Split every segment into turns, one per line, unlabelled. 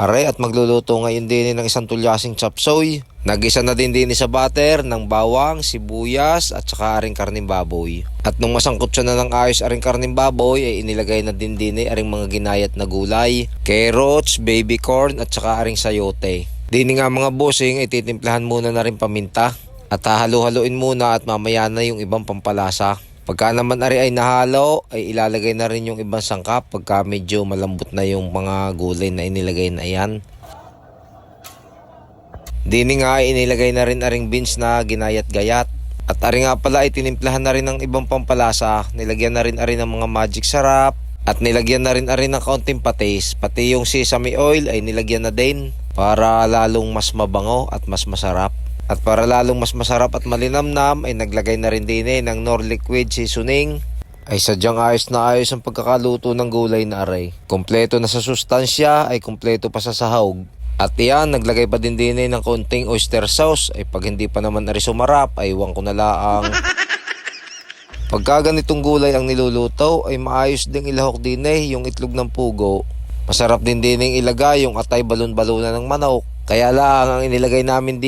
Aray at magluluto ngayon din ng isang tulyasing chopsoy. Nagisa na din sa butter ng bawang, sibuyas at saka aring karning baboy. At nung masangkot siya na ng ayos aring karning baboy ay inilagay na din aring mga ginayat na gulay, carrots, baby corn at saka aring sayote. Dini nga mga bossing ay titimplahan muna na rin paminta at hahalu-haluin muna at mamaya na yung ibang pampalasa. Pagka naman ari ay nahalo ay ilalagay na rin yung ibang sangkap pagka medyo malambot na yung mga gulay na inilagay na yan. Dini nga ay inilagay na rin aring beans na ginayat-gayat. At ari nga pala ay tinimplahan na rin ng ibang pampalasa. Nilagyan na rin ng mga magic sarap at nilagyan na rin ng kaunting patis. Pati yung sesame oil ay nilagyan na din para lalong mas mabango at mas masarap. At para lalong mas masarap at malinamnam ay naglagay na rin ng Knorr liquid seasoning. Ay sadyang ayos na ayos ang pagkakaluto ng gulay na aray. Kompleto na sa sustansya ay kompleto pa sa sahog. At yan, naglagay pa din ng konting oyster sauce. Ay pag hindi pa naman ari sumarap ay iwan ko na laang. Pagka ganitong gulay ang niluluto ay maayos ding ilahok yung itlog ng pugo. Masarap din ilagay yung atay balon-balunan ng manok. Kaya lang ang inilagay namin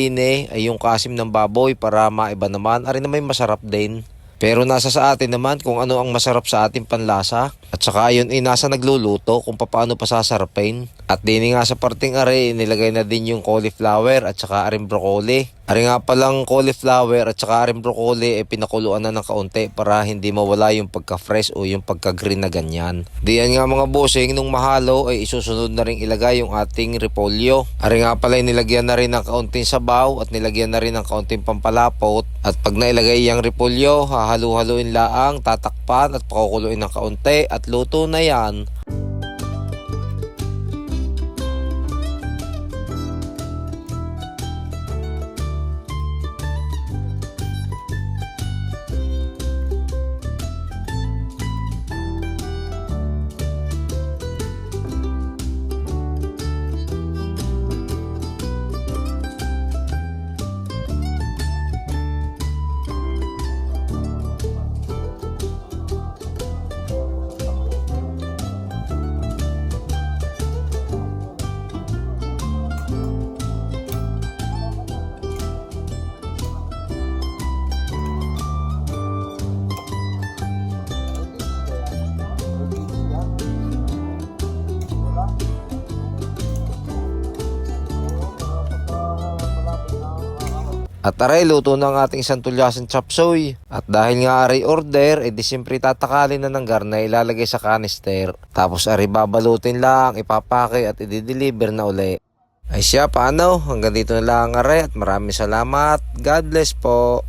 ay yung kasim ng baboy para maiba naman. Ari na may masarap din. Pero nasa sa atin naman kung ano ang masarap sa ating panlasa. At saka yun nasa nagluluto kung paano pa sasarapin. At dini nga sa parting ari inilagay na din yung cauliflower at saka aring broccoli. Ari nga palang cauliflower at saka aring broccoli ay pinakuluan na ng kaunti para hindi mawala yung pagka-fresh o yung pagka-green na ganyan. Diyan nga mga bossing, nung mahalo ay isusunod na rin ilagay yung ating repolyo. Ari nga pala nilagyan na rin ng kaunting sabaw at nilagyan na rin ng kaunting pampalapot. At pag nailagay yung repolyo, hahalu-haluin laang, tatakpan at pakukuluin ng kaunti at luto na yan. At aray, luto na ang ating isang tulyasing chopsoy. At dahil nga aray order, di siyempre tatakalin na ng garna ilalagay sa canister. Tapos aray babalutin lang, ipapake at i-deliver na uli. Ay siya, paano? Hanggang dito na lang aray at maraming salamat. God bless po.